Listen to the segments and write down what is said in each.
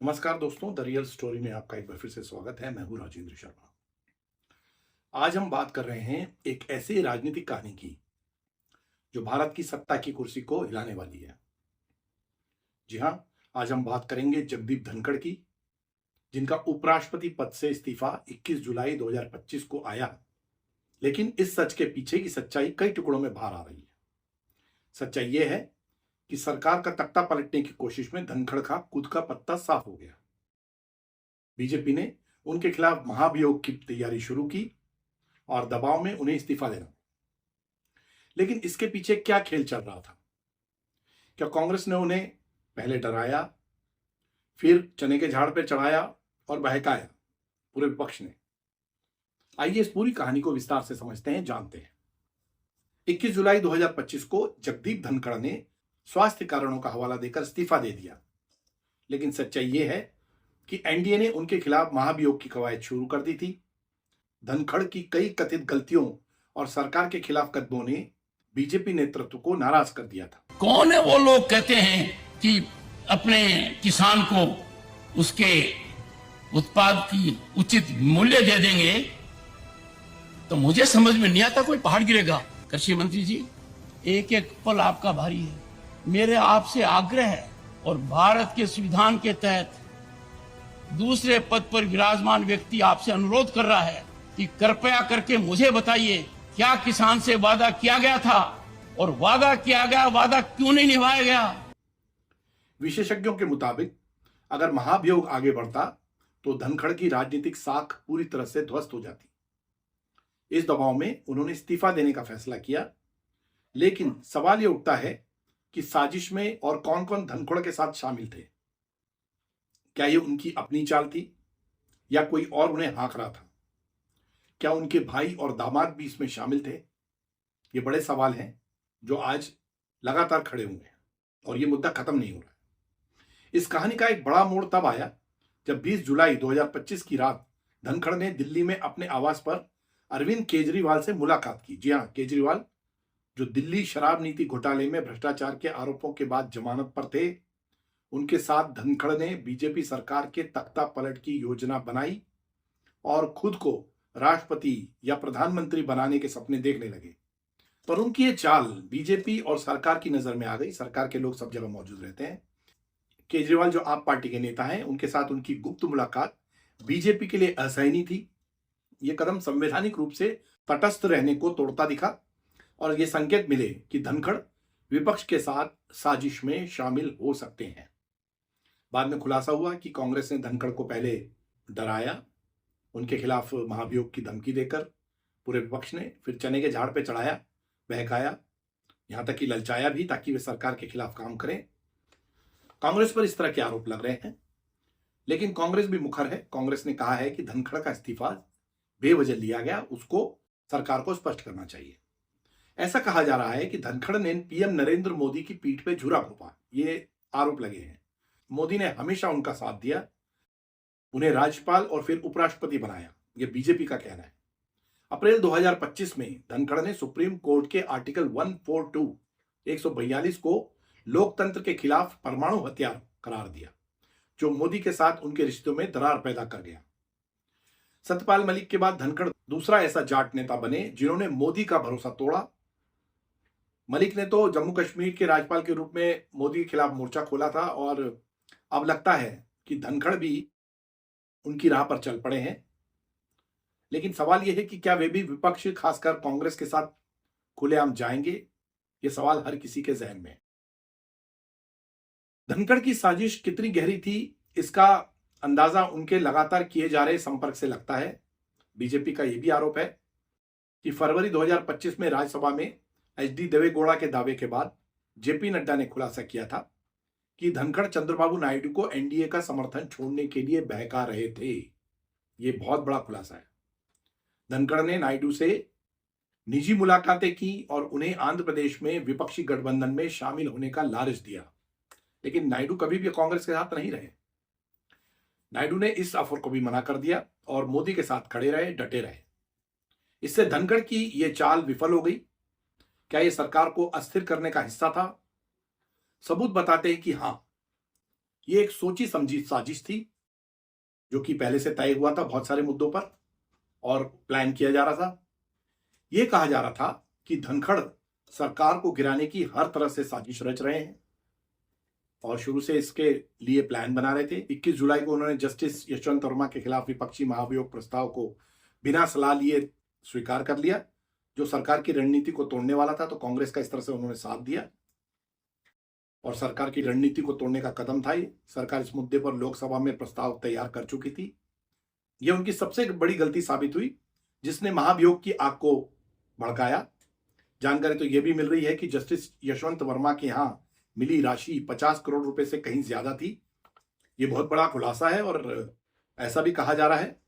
नमस्कार दोस्तों, the real story में आपका एक बार फिर से स्वागत है। मैं हूं राजेंद्र शर्मा। आज हम बात कर रहे हैं एक ऐसी राजनीतिक कहानी की जो भारत की सत्ता की कुर्सी को हिलाने वाली है। जी हां, आज हम बात करेंगे जगदीप धनखड़ की, जिनका उपराष्ट्रपति पद से इस्तीफा 21 जुलाई 2025 को आया। लेकिन इस सच के पीछे की सच्चाई कई टुकड़ों में बाहर आ रही है। सच्चाई यह है कि सरकार का तख्ता पलटने की कोशिश में धनखड़ का खुद का पत्ता साफ हो गया। बीजेपी ने उनके खिलाफ महाभियोग की तैयारी शुरू की और दबाव में उन्हें इस्तीफा देना। लेकिन इसके पीछे क्या खेल चल रहा था? क्या कांग्रेस ने उन्हें पहले डराया, फिर चने के झाड़ पर चढ़ाया और बहकाया पूरे विपक्ष ने? आइए इस पूरी कहानी को विस्तार से समझते हैं, जानते हैं। 21 जुलाई 2025 को जगदीप धनखड़ ने स्वास्थ्य कारणों का हवाला देकर इस्तीफा दे दिया। लेकिन सच्चाई यह है कि एनडीए ने उनके खिलाफ महाभियोग की कवायद शुरू कर दी थी। धनखड़ की कई कथित गलतियों और सरकार के खिलाफ कदमों ने बीजेपी नेतृत्व को नाराज कर दिया था। कौन है वो लोग कहते हैं कि अपने किसान को उसके उत्पाद की उचित मूल्य दे देंगे? तो मुझे समझ में नहीं आता कोई पहाड़ गिरेगा। कृषि मंत्री जी, एक एक पल आपका भारी है। मेरे आपसे आग्रह है और भारत के संविधान के तहत दूसरे पद पर विराजमान व्यक्ति आपसे अनुरोध कर रहा है कि कृपया करके मुझे बताइए, क्या किसान से वादा किया गया था और वादा किया गया वादा क्यों नहीं निभाया गया? विशेषज्ञों के मुताबिक अगर महाभियोग आगे बढ़ता तो धनखड़ की राजनीतिक साख पूरी तरह से ध्वस्त हो जाती। इस दबाव में उन्होंने इस्तीफा देने का फैसला किया। लेकिन सवाल यह उठता है कि साजिश में और कौन कौन धनखड़ के साथ शामिल थे। क्या ये उनकी अपनी चाल थी या कोई और उन्हें हाँक रहा था? क्या उनके भाई और दामाद भी इसमें शामिल थे? ये बड़े सवाल हैं जो आज लगातार खड़े हुए हैं और ये मुद्दा खत्म नहीं हो रहा है। इस कहानी का एक बड़ा मोड़ तब आया जब 20 जुलाई 2025 की रात धनखड़ ने दिल्ली में अपने आवास पर अरविंद केजरीवाल से मुलाकात की। जी हां, केजरीवाल जो दिल्ली शराब नीति घोटाले में भ्रष्टाचार के आरोपों के बाद जमानत पर थे, उनके साथ धनखड़ ने बीजेपी सरकार के तख्ता पलट की योजना बनाई और खुद को राष्ट्रपति या प्रधानमंत्री बनाने के सपने देखने लगे। पर उनकी ये चाल बीजेपी और सरकार की नजर में आ गई। सरकार के लोग सब जगह मौजूद रहते हैं। केजरीवाल जो आप पार्टी के नेता हैं, उनके साथ उनकी गुप्त मुलाकात बीजेपी के लिए असहनीय थी। ये कदम संवैधानिक रूप से तटस्थ रहने को तोड़ता दिखा और ये संकेत मिले कि धनखड़ विपक्ष के साथ साजिश में शामिल हो सकते हैं। बाद में खुलासा हुआ कि कांग्रेस ने धनखड़ को पहले डराया, उनके खिलाफ महाभियोग की धमकी देकर पूरे विपक्ष ने, फिर चने के झाड़ पे चढ़ाया, बहकाया, यहां तक कि ललचाया भी ताकि वे सरकार के खिलाफ काम करें। कांग्रेस पर इस तरह के आरोप लग रहे हैं। लेकिन कांग्रेस भी मुखर है। कांग्रेस ने कहा है कि धनखड़ का इस्तीफा बेवजह लिया गया, उसको सरकार को स्पष्ट करना चाहिए। ऐसा कहा जा रहा है कि धनखड़ ने पीएम नरेंद्र मोदी की पीठ पे छुरा घोंपा, ये आरोप लगे हैं। मोदी ने हमेशा उनका साथ दिया, उन्हें राज्यपाल और फिर उपराष्ट्रपति बनाया, यह बीजेपी का कहना है। अप्रैल 2025 में धनखड़ ने सुप्रीम कोर्ट के आर्टिकल 142 को लोकतंत्र के खिलाफ परमाणु हथियार करार दिया, जो मोदी के साथ उनके रिश्तों में दरार पैदा कर गया। सत्यपाल मलिक के बाद धनखड़ दूसरा ऐसा जाट नेता बने जिन्होंने मोदी का भरोसा तोड़ा। मलिक ने तो जम्मू कश्मीर के राज्यपाल के रूप में मोदी के खिलाफ मोर्चा खोला था और अब लगता है कि धनखड़ भी उनकी राह पर चल पड़े हैं। लेकिन सवाल यह है कि क्या वे भी विपक्ष, खासकर कांग्रेस के साथ खुलेआम जाएंगे? यह सवाल हर किसी के जहन में है। धनखड़ की साजिश कितनी गहरी थी, इसका अंदाजा उनके लगातार किए जा रहे संपर्क से लगता है। बीजेपी का यह भी आरोप है कि फरवरी 2025 में राज्यसभा में एचडी देवेगौड़ा के दावे के बाद जेपी नड्डा ने खुलासा किया था कि धनखड़ चंद्रबाबू नायडू को एनडीए का समर्थन छोड़ने के लिए बहका रहे थे। यह बहुत बड़ा खुलासा है। धनखड़ ने नायडू से निजी मुलाकातें की और उन्हें आंध्र प्रदेश में विपक्षी गठबंधन में शामिल होने का लालच दिया। लेकिन नायडू कभी भी कांग्रेस के साथ नहीं रहे। नायडू ने इस ऑफर को भी मना कर दिया और मोदी के साथ खड़े रहे, डटे रहे। इससे धनखड़ की यह चाल विफल हो गई। क्या यह सरकार को अस्थिर करने का हिस्सा था? सबूत बताते हैं कि हां, ये एक सोची समझी साजिश थी जो कि पहले से तय हुआ था बहुत सारे मुद्दों पर और प्लान किया जा रहा था। यह कहा जा रहा था कि धनखड़ सरकार को गिराने की हर तरह से साजिश रच रहे हैं और शुरू से इसके लिए प्लान बना रहे थे। 21 जुलाई को उन्होंने जस्टिस यशवंत वर्मा के खिलाफ विपक्षी महाभियोग प्रस्ताव को बिना सलाह लिए स्वीकार कर लिया, जो सरकार की रणनीति को तोड़ने वाला था। तो कांग्रेस का इस तरह से उन्होंने साथ दिया और सरकार की रणनीति को तोड़ने का कदम था ये। सरकार इस मुद्दे पर लोकसभा में प्रस्ताव तैयार कर चुकी थी। यह उनकी सबसे बड़ी गलती साबित हुई जिसने महाभियोग की आग को भड़काया। जानकारी तो यह भी मिल रही है कि जस्टिस यशवंत वर्मा के यहां मिली राशि 50 करोड़ रुपए से कहीं ज्यादा थी। यह बहुत बड़ा खुलासा है और ऐसा भी कहा जा रहा है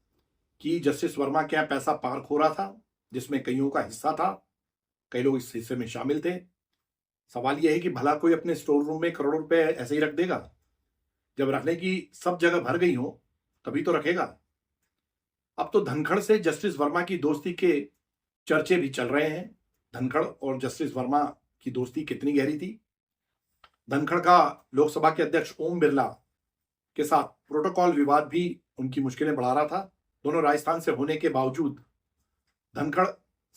कि जस्टिस वर्मा के यहाँ पैसा पार्क हो रहा था जिसमें कईयों का हिस्सा था, कई लोग इस हिस्से में शामिल थे। सवाल यह है कि भला कोई अपने स्टोर रूम में करोड़ों रुपए ऐसे ही रख देगा? जब रखने की सब जगह भर गई हो तभी तो रखेगा। अब तो धनखड़ से जस्टिस वर्मा की दोस्ती के चर्चे भी चल रहे हैं। धनखड़ और जस्टिस वर्मा की दोस्ती कितनी गहरी थी? धनखड़ का लोकसभा के अध्यक्ष ओम बिरला के साथ प्रोटोकॉल विवाद भी उनकी मुश्किलें बढ़ा रहा था। दोनों राजस्थान से होने के बावजूद धनखड़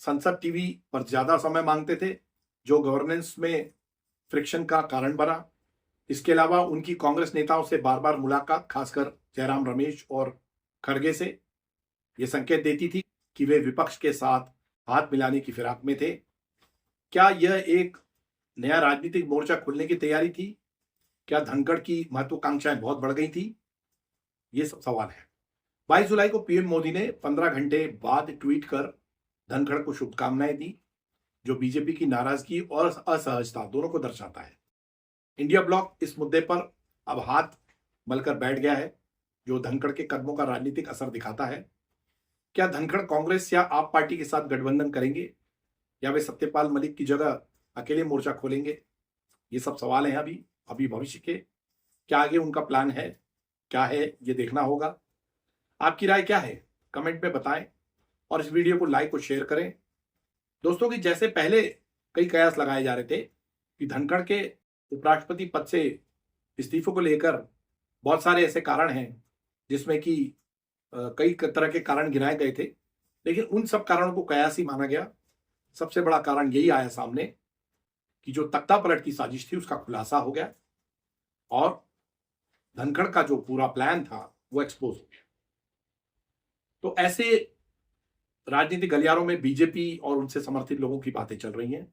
संसद टीवी पर ज्यादा समय मांगते थे, जो गवर्नेंस में फ्रिक्शन का कारण बना। इसके अलावा उनकी कांग्रेस नेताओं से बार बार मुलाकात, खासकर जयराम रमेश और खड़गे से, यह संकेत देती थी कि वे विपक्ष के साथ हाथ मिलाने की फिराक में थे। क्या यह एक नया राजनीतिक मोर्चा खुलने की तैयारी थी? क्या धनखड़ की महत्वाकांक्षाएं बहुत बढ़ गई थी? ये सब सवाल है। 22 जुलाई को पीएम मोदी ने 15 घंटे बाद ट्वीट कर धनखड़ को शुभकामनाएं दी, जो बीजेपी की नाराजगी और असहजता दोनों को दर्शाता है। इंडिया ब्लॉक इस मुद्दे पर अब हाथ मलकर बैठ गया है, जो धनखड़ के कदमों का राजनीतिक असर दिखाता है। क्या धनखड़ कांग्रेस या आप पार्टी के साथ गठबंधन करेंगे या वे सत्यपाल मलिक की जगह अकेले मोर्चा खोलेंगे? ये सब सवाल हैं अभी भविष्य के। क्या आगे उनका प्लान है, क्या है, ये देखना होगा। आपकी राय क्या है कमेंट में बताएं और इस वीडियो को लाइक और शेयर करें। दोस्तों की जैसे पहले कई कयास लगाए जा रहे थे कि धनखड़ के उपराष्ट्रपति पद से इस्तीफे को लेकर बहुत सारे ऐसे कारण हैं जिसमें कि कई तरह के कारण गिनाए गए थे, लेकिन उन सब कारणों को कयास ही माना गया। सबसे बड़ा कारण यही आया सामने कि जो तख्ता पलट की साजिश थी उसका खुलासा हो गया और धनखड़ का जो पूरा प्लान था वो एक्सपोज हो गया। तो ऐसे राजनीतिक गलियारों में बीजेपी और उनसे समर्थित लोगों की बातें चल रही हैं।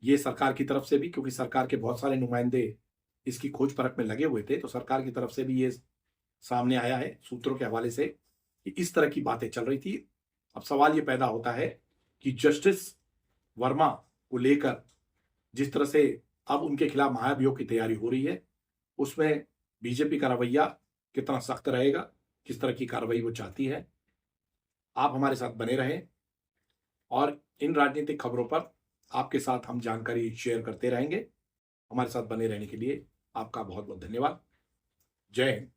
ये सरकार की तरफ से भी, क्योंकि सरकार के बहुत सारे नुमाइंदे इसकी खोज परख में लगे हुए थे, तो सरकार की तरफ से भी ये सामने आया है सूत्रों के हवाले से कि इस तरह की बातें चल रही थी। अब सवाल ये पैदा होता है कि जस्टिस वर्मा को लेकर जिस तरह से अब उनके खिलाफ महाभियोग की तैयारी हो रही है, उसमें बीजेपी का रवैया कितना सख्त रहेगा, किस तरह की कार्रवाई वो चाहती है। आप हमारे साथ बने रहें और इन राजनीतिक खबरों पर आपके साथ हम जानकारी शेयर करते रहेंगे। हमारे साथ बने रहने के लिए आपका बहुत बहुत धन्यवाद। जय हिंद।